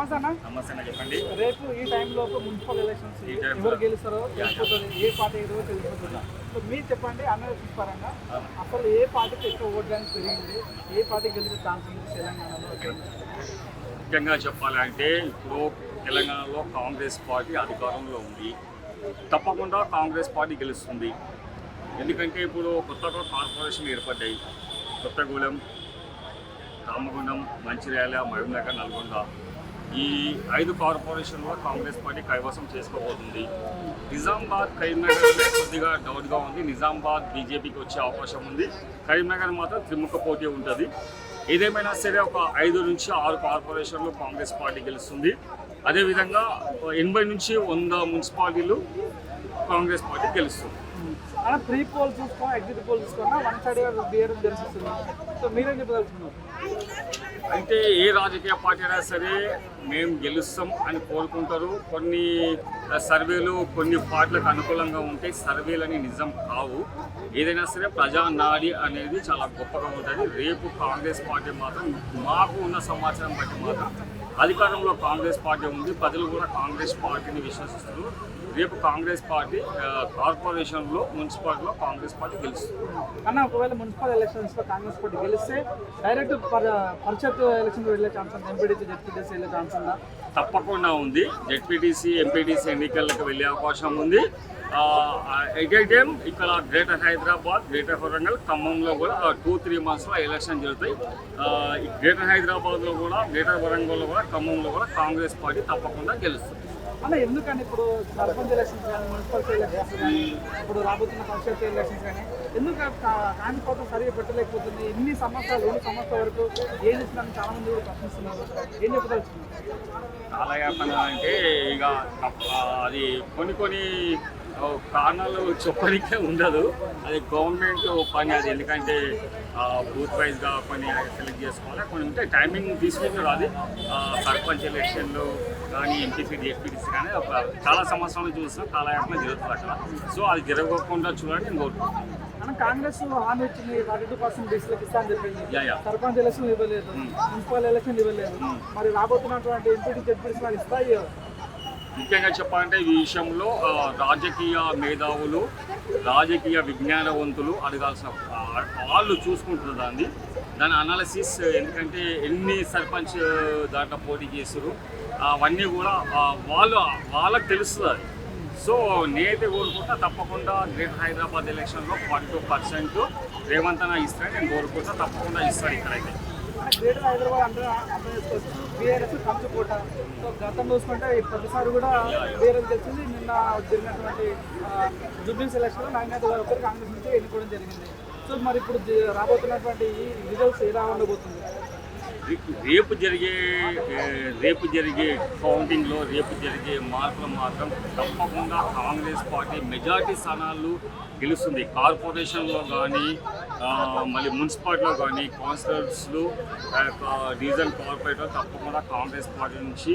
నమస్తే అన్న. నమస్తే అన్న, చెప్పండి. రేపు ఈ టైంలో మున్సిపల్ ఎలక్షన్స్ ఎవరు గెలుస్తారో తెలిసిపోతుంది, ఏ పార్టీ ఏదో తెలిసిపోతుంది. సో మీరు చెప్పండి అనాలిసిస్ పరంగా అసలు ఏ పార్టీకి ఎక్కువ ఓట్ బ్యాంక్ పెరిగింది, ఏ పార్టీ గెలిచే ఛాన్స్ ఉంది తెలంగాణలో? ముఖ్యంగా చెప్పాలంటే ఇప్పుడు తెలంగాణలో కాంగ్రెస్ పార్టీ అధికారంలో ఉంది. తప్పకుండా కాంగ్రెస్ పార్టీ గెలుస్తుంది. ఎందుకంటే ఇప్పుడు కొత్తగా కార్పొరేషన్ ఏర్పడ్డాయి. కొత్తగూడెం, రామగుండం, మంచిర్యాల, మహబూబ్నగర్, నల్గొండ, ఈ 5 కార్పొరేషన్లో కాంగ్రెస్ పార్టీ కైవసం చేసుకోబోతుంది. నిజామాబాద్, కరీంనగర్ కొద్దిగా డౌట్గా ఉంది. నిజామాబాద్ బీజేపీకి వచ్చే అవకాశం ఉంది. కరీంనగర్ మాత్రం త్రిముఖ పోటీ ఉంటుంది. ఏదేమైనా సరే ఒక 5 నుంచి 6 కార్పొరేషన్లు కాంగ్రెస్ పార్టీ గెలుస్తుంది. అదేవిధంగా 80 నుంచి 100 మున్సిపాలిటీలు కాంగ్రెస్ పార్టీ గెలుస్తుంది. అలా ప్రీ పోల్ చూసుకున్నా, ఎగ్జిట్ పోల్ చూసుకున్నా వన్ సైడ్గా బీఆర్ఎస్ గెలుస్తుంది. సో మీరేం చెప్పదలుచుకున్నారు? అంటే ఏ రాజకీయ పార్టీ అయినా సరే మేము గెలుస్తాం అని కోరుకుంటారు. కొన్ని సర్వేలు కొన్ని పార్టీలకు అనుకూలంగా ఉంటాయి. సర్వేలని నిజం కావు. ఏదైనా సరే ప్రజానాడి అనేది చాలా గొప్పగా ఉంటుంది. రేపు కాంగ్రెస్ పార్టీ మాత్రం, మాకు ఉన్న సమాచారం బట్టి మాత్రం అధికారంలో కాంగ్రెస్ పార్టీ ఉంది. ప్రజలు కూడా కాంగ్రెస్ పార్టీని విశ్వసిస్తారు. రేపు కాంగ్రెస్ పార్టీ కార్పొరేషన్లో, మున్సిపాలిటీలో కాంగ్రెస్ పార్టీ గెలుస్తుంది. అన్న, ఒకవేళ మున్సిపల్ ఎలక్షన్స్లో కాంగ్రెస్ పార్టీ గెలిస్తే డైరెక్ట్ పరిషత్ ఎలక్షన్ వెళ్ళే ఛాన్స్ ఉందా? ఎంపీటీసీ, జెడ్పీటీసీ వెళ్ళే ఛాన్స్ ఉందా? తప్పకుండా ఉంది. జెడ్పీటీసీ, ఎంపీటీసీ ఎన్నికలకు వెళ్ళే అవకాశం ఉంది. టైం ఇక్కడ గ్రేటర్ హైదరాబాద్, గ్రేటర్ వరంగల్, ఖమ్మంలో కూడా 2-3 మంత్స్లో ఎలక్షన్ జరుగుతాయి. గ్రేటర్ హైదరాబాద్లో కూడా, గ్రేటర్ వరంగల్లో కూడా, ఖమ్మంలో కూడా కాంగ్రెస్ పార్టీ తప్పకుండా గెలుస్తుంది. అన్న, ఎందుకని ఇప్పుడు సర్పంచ్ ఎలక్షన్స్ కానీ, మున్సిపాలిటీ ఎలక్షన్స్ కానీ, ఇప్పుడు రాబోతున్న పరిషత్ ఎలక్షన్స్ కానీ ఎందుకు కాంగ్రెస్ పార్టీ సరిగ్గా పెట్టలేకపోతుంది? ఇన్ని సంవత్సరాలు, 2 సంవత్సరాల వరకు ఏం చేస్తున్నారని చాలా మంది కూడా ప్రశ్నిస్తున్నారు. ఏం చెప్పదలుచుకున్నారు? కాలయాపన అంటే ఇక అది కొన్ని కారణాలు చెప్పడానికే ఉండదు. అది గవర్నమెంట్ పని. అది ఎందుకంటే బూత్ వైజ్గా కొన్ని సెలెక్ట్ చేసుకోవాలి. కొన్ని ఉంటే టైమింగ్ తీసుకుంటారు. అది సర్పంచ్ ఎలక్షన్లు కానీ, ఎంపీసీ, డిఎస్పీటీసీ కానీ చాలా సంవత్సరాలు చూస్తాం కాలయాపన జరుగుతుంది అక్కడ. సో అది జరగకుండా చూడాలని నేను కోరుకుంటున్నాను. మనం కాంగ్రెస్ హామీ ఇచ్చింది 32% బీసీలకు ఇస్తా అని చెప్పింది. సర్పంచ్ ఎలక్షన్ ఇవ్వలేదు, మున్సిపల్ ఎలక్షన్ ఇవ్వలేదు. మరి రాబోతున్నటువంటి ఎంపీటీ, జెడ్పీటీసీ వాళ్ళు ఇస్తాయి. ముఖ్యంగా చెప్పాలంటే ఈ విషయంలో రాజకీయ మేధావులు, రాజకీయ విజ్ఞానవంతులు అడగాల్సిన వాళ్ళు చూసుకుంటున్నారు దాని అనాలిసిస్. ఎందుకంటే ఎన్ని సర్పంచ్ దాంట్లో పోటీ చేస్తారు అవన్నీ కూడా వాళ్ళకి తెలుస్తుంది. సో నేనైతే కోరుకుంటా తప్పకుండా గ్రేటర్ హైదరాబాద్ ఎలక్షన్లో 42% రేవంత్ అన్న ఇస్తారని నేను కోరుకుంటా. తప్పకుండా ఇస్తారు ఇక్కడైతే. గ్రేటర్ హైదరాబాద్ అంటే బీఆర్ఎస్ కంచుకోట. సో గతం చూసుకుంటే ప్రతిసారి కూడా బీఆర్ఎస్ గెలిచింది. నిన్న జరిగినటువంటి జూబ్లీ సెలక్షన్లో 9 కాంగ్రెస్ నుంచి ఎన్నుకోవడం జరిగింది. సో మరి ఇప్పుడు రాబోతున్నటువంటి ఈ రిజల్ట్స్ ఎలా ఉండబోతుంది? రేపు జరిగే కౌంటింగ్లో, రేపు జరిగే మార్పులు మాత్రం తప్పకుండా కాంగ్రెస్ పార్టీ మెజారిటీ స్థానాలు గెలుస్తుంది. కార్పొరేషన్లో కానీ, మళ్ళీ మున్సిపాలిటీలో కానీ, కౌన్సిలర్స్లు, రీజనల్ కార్పొరేటర్ తప్పకుండా కాంగ్రెస్ పార్టీ నుంచి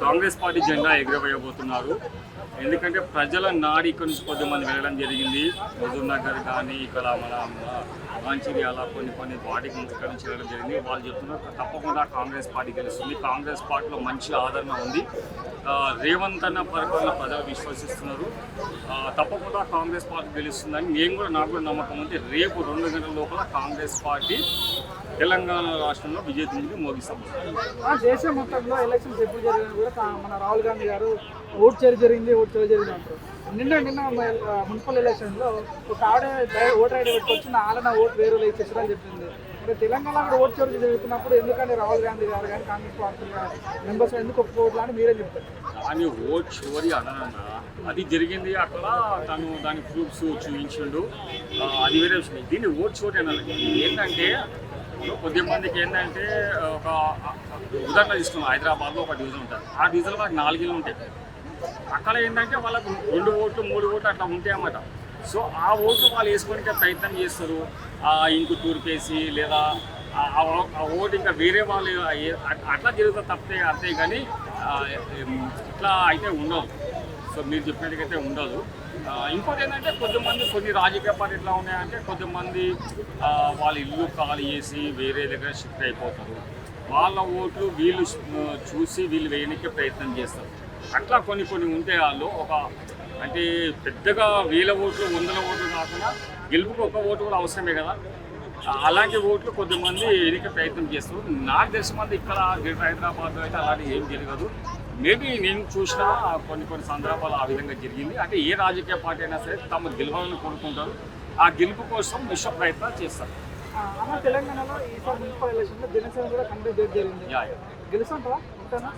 కాంగ్రెస్ పార్టీ జెండా ఎగురవేయబోతున్నారు. ఎందుకంటే ప్రజల నాడి ఇక్కడ నుంచి కొద్దిమంది వెళ్ళడం జరిగింది. హుజూర్నగర్ కానీ, ఇక్కడ మన మంచిర్యాల కొన్ని వాటికి ఇక్కడ నుంచి వెళ్ళడం జరిగింది. వాళ్ళు చెప్తున్నారు తప్పకుండా కాంగ్రెస్ పార్టీ గెలుస్తుంది. కాంగ్రెస్ పార్టీలో మంచి ఆదరణ ఉంది. రేవంత్ అన్న పరిపాలన ప్రజలు విశ్వసిస్తున్నారు. తప్పకుండా కాంగ్రెస్ పార్టీ గెలుస్తుందని నాకు కూడా నమ్మకం ఉంది. రేపు 2 గంటల లోపల కాంగ్రెస్ పార్టీ తెలంగాణ రాష్ట్రంలో విజయదుందుని మోగిస్తాం. దేశం మొత్తంలో ఎలక్షన్స్ ఎప్పుడు జరిగినా కూడా మన రాహుల్ గాంధీ గారు ఓటు చోరీ జరిగింది అంటారు. నిన్న మున్సిపల్ ఎలక్షన్లో ఒక ఆవిడ ఓటర్ ఐడి పెట్టుకొచ్చి నా ఓటు వేరే ఇచ్చేసారని చెప్పింది. మరి తెలంగాణ కూడా ఓటు చోరీ జరుగుతున్నప్పుడు ఎందుకంటే రాహుల్ గాంధీ గారు కానీ, కాంగ్రెస్ పార్టీ మెంబర్స్ ఎందుకు ఒప్పుకోవట్లా అని మీరే చెప్తారు. అని ఓట్ చోరీ అనన్నా అది జరిగింది. అక్కడ దాని ప్రూఫ్స్ చూపించిండు. అది వేరే విషయం. దీన్ని ఓట్ చోరీ అనాలి. ఏంటంటే కొద్దిమందికి ఏంటంటే ఒక ఉదాహరణ తీసుకున్నాం. హైదరాబాద్లో ఒక డివిజన్ ఉంటుంది. ఆ డివిజన్లో వాళ్ళకి 4 ఇళ్ళు ఉంటాయి. అక్కడ ఏంటంటే వాళ్ళకు 2 ఓట్లు 3 ఓట్లు అట్లా ఉంటాయి అన్నమాట. సో ఆ ఓట్లు వాళ్ళు వేసుకోవడానికి ప్రయత్నం చేస్తారు. ఇంకు తూర్పేసి లేదా ఆ ఓటు ఇంకా వేరే వాళ్ళు అట్లా జరుగుతుంది తప్పితే అంతే. కానీ ఇట్లా అయితే ఉండదు. సో మీరు చెప్పినట్టుకైతే ఉండదు. ఇంకోటి ఏంటంటే కొన్ని రాజకీయ పార్టీ ఎట్లా ఉన్నాయంటే కొంతమంది వాళ్ళ ఇల్లు ఖాళీ చేసి వేరే దగ్గర షిఫ్ట్ అయిపోతారు. వాళ్ళ ఓట్లు వీళ్ళు చూసి వీళ్ళు వేయడానికి ప్రయత్నం చేస్తారు. అట్లా కొన్ని కొన్ని ఉంటే వాళ్ళు ఒక అంటే పెద్దగా వేల ఓట్లు 100 ఓట్లు కాకుండా గెలుపుకు ఒక ఓటు కూడా అవసరమే కదా. అలాంటి ఓట్లు కొద్దిమంది ఎన్నిక ప్రయత్నం చేస్తారు. నాకు తెలిసిన మంది ఇక్కడ గ్రేటర్ హైదరాబాద్లో అయితే అలాంటి ఏం జరగదు. మేబీ నేను చూసిన కొన్ని సందర్భాలు ఆ విధంగా జరిగింది. అంటే ఏ రాజకీయ పార్టీ అయినా సరే తమ గెలవాలని కోరుకుంటారు, ఆ గెలుపు కోసం విశ్వ ప్రయత్నాలు చేస్తారు. అన్న తెలంగాణలో ఈసారి మున్సిపల్ ఎలక్షన్లో జనసేన కూడా కంటెస్ట్ జరిగింది. గెలుస్తుంటారా ఉంటానా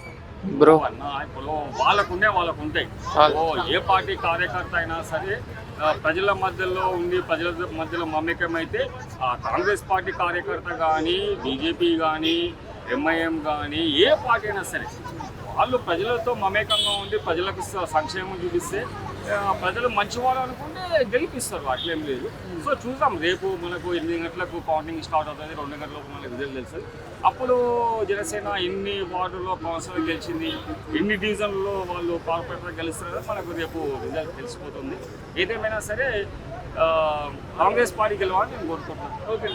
బ్రో అన్న? ఇప్పుడు వాళ్ళకు ఉంటాయి. ఏ పార్టీ కార్యకర్త అయినా సరే ప్రజల మధ్యలో ఉండి ప్రజల మధ్యలో మమేకం అయితే ఆ కాంగ్రెస్ పార్టీ కార్యకర్త కానీ, బీజేపీ కానీ, ఎంఐఎం కానీ ఏ పార్టీ అయినా సరే వాళ్ళు ప్రజలతో మమేకంగా ఉండి ప్రజలకు సంక్షేమం చూపిస్తే ప్రజలు మంచివాళ్ళు అనుకుంటే గెలిపిస్తారు, అట్లేం లేదు. సో చూద్దాం, రేపు మనకు 8 గంటలకు కౌంటింగ్ స్టార్ట్ అవుతుంది, 2 గంటలకు మనకు రిజల్ట్ తెలుస్తుంది. అప్పుడు జనసేన ఎన్ని వార్డుల్లో కౌన్సిలర్ గెలిచింది, ఎన్ని డివిజన్లలో వాళ్ళు కార్పొరేటర్ గెలుస్తారో మనకు రేపు రిజల్ట్ తెలిసిపోతుంది. ఏదేమైనా సరే కాంగ్రెస్ పార్టీ గెలవాలని నేను కోరుకుంటున్నాను. ఓకే.